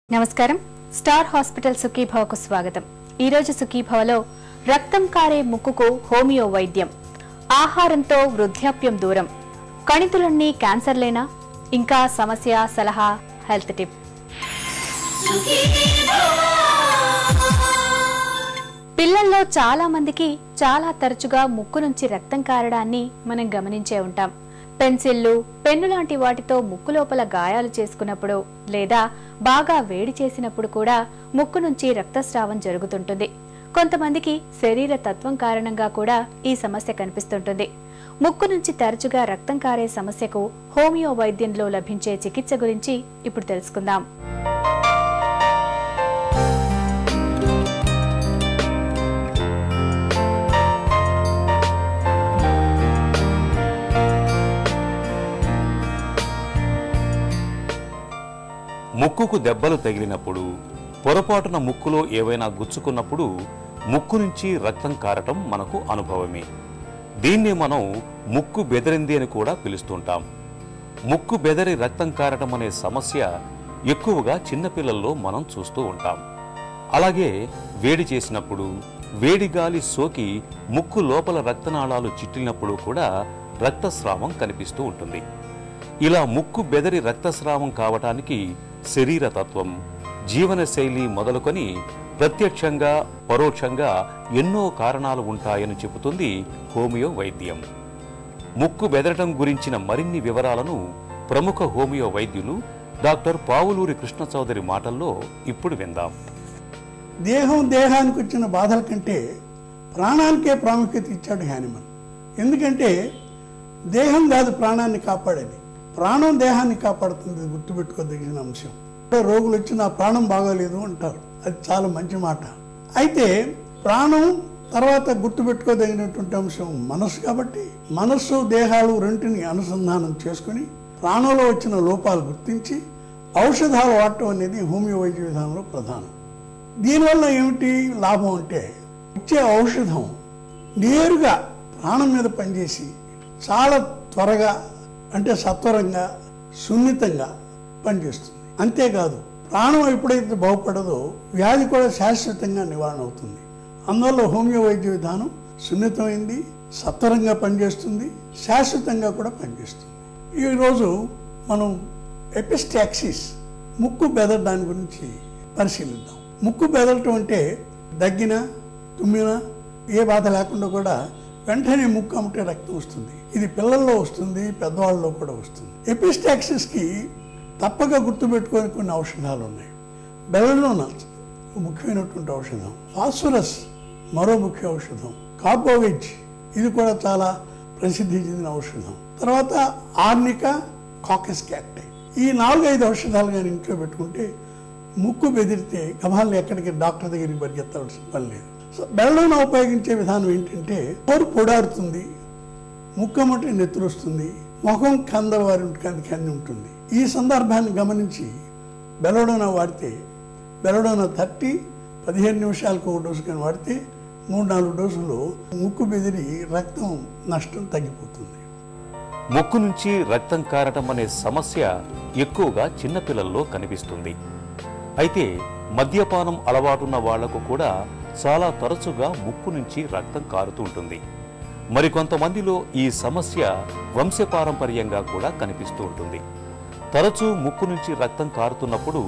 నమస్కారం star hospital సుఖీభవకు స్వాగతం। ఈ రోజు సుఖీభవలో రక్తం కారే ముక్కుకు హోమియో వైద్యం, ఆహారంతో వృద్ధాప్యం దూరం, కణితులన్నీ క్యాన్సర్లేనా, ఇంకా సమస్య సలహా హెల్త్ టిప్। పిల్లల్లో చాలా మందికి చాలా తరచుగా ముక్కు నుంచి రక్తం కారడాన్ని మనం గమనించే ఉంటాం। పెన్సిళ్లు, పెన్ను లాంటి వాటితో ముక్కు లోపల గాయాలు చేసుకున్నప్పుడు లేదా బాగా వేడి చేసినప్పుడు కూడా ముక్కు నుంచి రక్తస్రావం జరుగుతుంటుంది। కొంతమందికి శరీర తత్వం కారణంగా కూడా ఈ సమస్య కనిపిస్తుంటుంది। ముక్కు నుంచి తరచుగా రక్తం కారే సమస్యకు హోమియో వైద్యంలో లభించే చికిత్స గురించి ఇప్పుడు తెలుసుకుందాం। ముక్కుకు దెబ్బలు తగిలినప్పుడు, పొరపాటున ముక్కులో ఏవైనా గుచ్చుకున్నప్పుడు ముక్కు నుంచి రక్తం కారటం మనకు అనుభవమే। దీన్ని మనం ముక్కు బెదిరింది అని కూడా పిలుస్తుంటాం। ముక్కు బెదరి రక్తం కారటం అనే సమస్య ఎక్కువగా చిన్నపిల్లల్లో మనం చూస్తూ ఉంటాం। అలాగే వేడి చేసినప్పుడు, వేడి గాలి సోకి ముక్కు లోపల రక్తనాళాలు చిట్లినప్పుడు కూడా రక్తస్రావం కనిపిస్తూ ఉంటుంది। ఇలా ముక్కు బెదరి రక్తస్రావం కావటానికి శరీర తత్వం, జీవనశైలి మొదలుకొని ప్రత్యక్షంగా పరోక్షంగా ఎన్నో కారణాలు ఉంటాయని చెబుతుంది హోమియో వైద్యం। ముక్కు బెదరటం గురించిన మరిన్ని వివరాలను ప్రముఖ హోమియో వైద్యులు డాక్టర్ పావులూరి కృష్ణ చౌదరి మాటల్లో ఇప్పుడు విందాం। దేహానికి వచ్చిన బాధల కంటే ప్రాణానికే ప్రాముఖ్యత ఇచ్చాడు హ్యానిమన్। ఎందుకంటే దేహం కాదు ప్రాణాన్ని కాపాడేది, ప్రాణం దేహాన్ని కాపాడుతుంది, గుర్తుపెట్టుకోదగిన అంశం। రోగులు వచ్చి నా ప్రాణం బాగోలేదు అంటారు, అది చాలా మంచి మాట। అయితే ప్రాణం తర్వాత గుర్తుపెట్టుకోదగినటువంటి అంశం మనస్సు, కాబట్టి మనస్సు దేహాలు రెంటిని అనుసంధానం చేసుకుని ప్రాణంలో వచ్చిన లోపాలు గుర్తించి ఔషధాలు వాడటం అనేది హోమియో వైద్య విధానంలో ప్రధానం। దీనివల్ల ఏమిటి లాభం అంటే, ఇచ్చే ఔషధం నేరుగా ప్రాణం మీద పనిచేసి చాలా త్వరగా, అంటే సత్వరంగా, సున్నితంగా పనిచేస్తుంది। అంతేకాదు ప్రాణం ఎప్పుడైతే బాగుపడదో వ్యాధి కూడా శాశ్వతంగా నివారణ అవుతుంది। అందువల్ల హోమియో వైద్య విధానం సున్నితమైంది, సత్వరంగా పనిచేస్తుంది, శాశ్వతంగా కూడా పనిచేస్తుంది। ఈరోజు మనం ఎపిస్టాక్సిస్, ముక్కు బెదరడాని గురించి పరిశీలిద్దాం। ముక్కు బెదరటం అంటే దగ్గిన, తుమ్మిన ఏ బాధ లేకుండా కూడా వెంటనే ముక్కు అమ్మటే రక్తం వస్తుంది। ఇది పిల్లల్లో వస్తుంది, పెద్దవాళ్ళలో కూడా వస్తుంది। ఎపిస్టాక్సిస్కి తప్పక గుర్తుపెట్టుకొని కొన్ని ఔషధాలు ఉన్నాయి। బెలడోనా ముఖ్యమైనటువంటి ఔషధం, ఫాస్ఫరస్ మరో ముఖ్య ఔషధం, కార్బోవేజ్ ఇది కూడా చాలా ప్రసిద్ధి చెందిన ఔషధం, తర్వాత ఆర్నికా, కాకస్ క్యాక్టై, ఈ 4-5 ఔషధాలు కానీ ఇంట్లో పెట్టుకుంటే ముక్కు బెదిరితే గభాలను ఎక్కడికి డాక్టర్ దగ్గరికి పరిగెత్తాల్సిన పని లేదు। సో బెలడోనా ఉపయోగించే విధానం ఏంటంటే, నోరు పొడారుతుంది, ముక్కమ్మటే నెత్తురు వస్తుంది, ముఖం కందవారి కంది ఉంటుంది। ఈ సందర్భాన్ని గమనించి బెలడోనా వాడితే, బెలడోనా 15 నిమిషాలకు ఒక డోసు కానీ వాడితే 3-4 డోసులు ముక్కు బెదిరి రక్తం నష్టం తగ్గిపోతుంది। ముక్కు నుంచి రక్తం కారటం అనే సమస్య ఎక్కువగా చిన్నపిల్లల్లో కనిపిస్తుంది। అయితే మద్యపానం అలవాటున్న వాళ్లకు కూడా చాలా తరచుగా ముక్కు నుంచి రక్తం కారుతూ ఉంటుంది। మరికొంతమందిలో ఈ సమస్య వంశపారంపర్యంగా కూడా కనిపిస్తూ ఉంటుంది। తరచూ ముక్కు నుంచి రక్తం కారుతున్నప్పుడు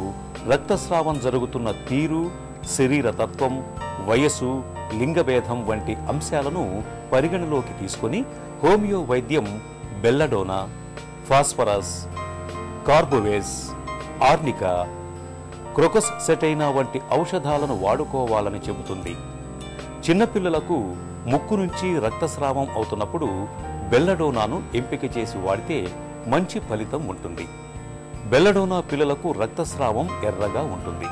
రక్తస్రావం జరుగుతున్న తీరు, శరీర తత్వం, వయసు, లింగభేదం వంటి అంశాలను పరిగణలోకి తీసుకుని హోమియో వైద్యం belladonna, phosphorus, carbo veg, arnica, crocus సెటైనా వంటి ఔషధాలను వాడుకోవాలని చెబుతుంది। చిన్నపిల్లలకు ముక్కు నుంచి రక్తస్రావం అవుతున్నప్పుడు బెల్లడోనాను ఎంపిక చేసి వాడితే మంచి ఫలితం ఉంటుంది। బెల్లడోనా పిల్లలకు రక్తస్రావం ఎర్రగా ఉంటుంది,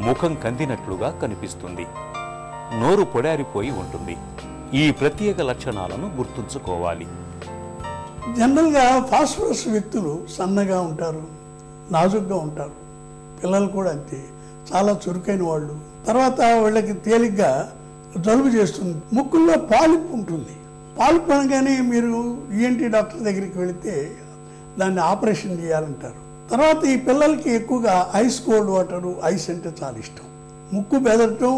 ముఖం కందినట్లుగా కనిపిస్తుంది, నోరు పొడారిపోయి ఉంటుంది। ఈ ప్రత్యేక లక్షణాలను గుర్తుంచుకోవాలి। జనరల్గా ఫాస్ఫరస్ వ్యక్తులు సన్నగా ఉంటారు, నాజుగ్గా ఉంటారు, పిల్లలు కూడా అంతే, చాలా చురుకైన వాళ్ళు। తర్వాత వాళ్ళకి తేలిగ్గా జలుబు చేస్తుంది, ముక్కుల్లో పాలిప్ ఉంటుంది। పాలిప్ అనగానే మీరు ఈఎన్టీ డాక్టర్ దగ్గరికి వెళితే దాన్ని ఆపరేషన్ చేయాలంటారు। తర్వాత ఈ పిల్లలకి ఎక్కువగా ఐస్ కోల్డ్ వాటరు, ఐస్ అంటే చాలా ఇష్టం. ముక్కు బెదరటం,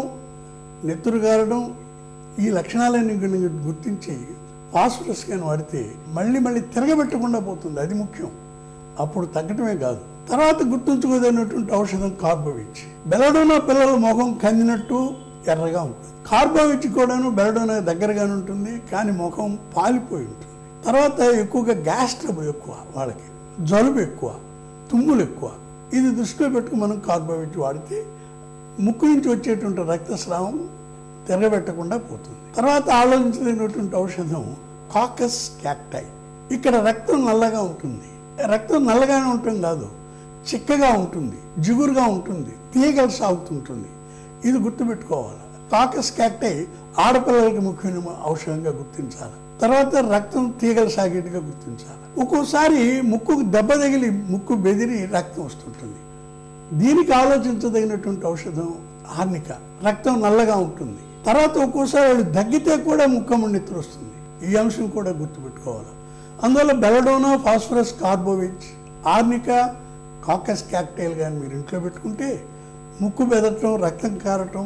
నెత్తురు గారడం, ఈ లక్షణాలన్నీ గుర్తించి ఫాస్ఫరస్ కానీ వాడితే మళ్ళీ తిరగబెట్టకుండా పోతుంది. అది ముఖ్యం. అప్పుడు తగ్గటమే కాదు. తర్వాత గుర్తుంచుకోదైనటువంటి ఔషధం కార్బోవిచ్. బెలడోనా పిల్లల ముఖం కందినట్టు ఎర్రగా ఉంటుంది. కార్బోవిచ్ కూడాను బెలడోనా దగ్గరగానే ఉంటుంది, కానీ ముఖం పాలిపోయి ఉంటుంది. తర్వాత ఎక్కువగా గ్యాస్ ట్రబుల్ ఎక్కువ, వాళ్ళకి జలుబు ఎక్కువ, తుమ్ములు ఎక్కువ. ఇది దృష్టిలో పెట్టుకుని మనం కార్బోవిచ్ వాడితే ముక్కు నుంచి వచ్చేటువంటి రక్తస్రావం తిరగబెట్టకుండా పోతుంది. తర్వాత ఆలోచించలేనటువంటి ఔషధం కాకస్ క్యాక్టై. ఇక్కడ రక్తం నల్లగా ఉంటుంది. రక్తం నల్లగానే ఉంటుంది కాదు, చిక్కగా ఉంటుంది, జిగురుగా ఉంటుంది, తీగలు సాగుతుంటుంది. ఇది గుర్తుపెట్టుకోవాలి. కాకస్ క్యాక్టై ఆడపిల్లలకి ముఖ్యమైన ఔషధంగా గుర్తించాలి. తర్వాత రక్తం తీగలు సాగేట్టుగా గుర్తించాలి. ఒక్కోసారి ముక్కుకు దెబ్బ తగిలి ముక్కు బెదిరి రక్తం వస్తుంటుంది. దీనికి ఆలోచించదగినటువంటి ఔషధం ఆర్నిక. రక్తం నల్లగా ఉంటుంది. తర్వాత ఒక్కోసారి వాళ్ళు దగ్గితే కూడా ముక్కమ్మడి నెత్తురు వస్తుంది. ఈ అంశం కూడా గుర్తుపెట్టుకోవాలి. అందువల్ల బెలడోనా, ఫాస్ఫరస్, కార్బోవిచ్, ఆర్నిక, కాకస్ క్యాక్టైల్ కానీ మీరు ఇంట్లో పెట్టుకుంటే ముక్కు బెదరటం, రక్తం కారటం,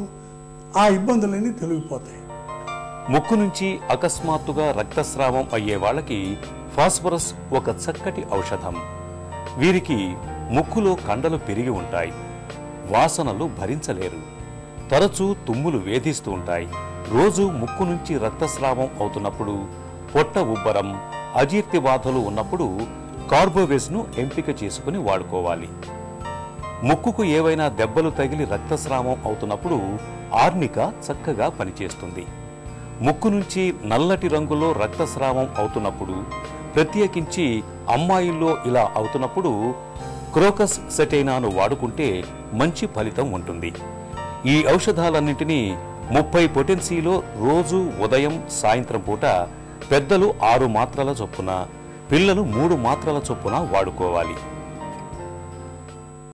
ఆ ఇబ్బందులన్నీ తొలగిపోతాయి. ముక్కు నుంచి అకస్మాత్తుగా రక్తస్రావం అయ్యే వాళ్ళకి ఫాస్ఫరస్ ఒక చక్కటి ఔషధం. వీరికి ముక్కులో కండలు పెరిగి ఉంటాయి, వాసనలు భరించలేరు, తరచూ తుమ్ములు వేధిస్తూ ఉంటాయి. రోజు ముక్కు నుంచి రక్తస్రావం అవుతున్నప్పుడు, పొట్ట ఉబ్బరం, అజీర్తి బాధలు ఉన్నప్పుడు కార్బోవేస్ను ఎంపిక చేసుకుని వాడుకోవాలి. ముక్కుకు ఏవైనా దెబ్బలు తగిలి రక్తస్రావం అవుతున్నప్పుడు ఆర్నిక చక్కగా పనిచేస్తుంది. ముక్కు నుంచి నల్లటి రంగులో రక్తస్రావం అవుతున్నప్పుడు, ప్రత్యేకించి అమ్మాయిల్లో ఇలా అవుతున్నప్పుడు క్రోకస్ సెటైనాను వాడుకుంటే మంచి ఫలితం ఉంటుంది. ఈ ఔషధాలన్నింటినీ 30 పొటెన్సీలో రోజు ఉదయం సాయంత్రం పూట పెద్దలు 6 మాత్రల చొప్పున, పిల్లలు 3 మాత్రల చొప్పున వాడుకోవాలి.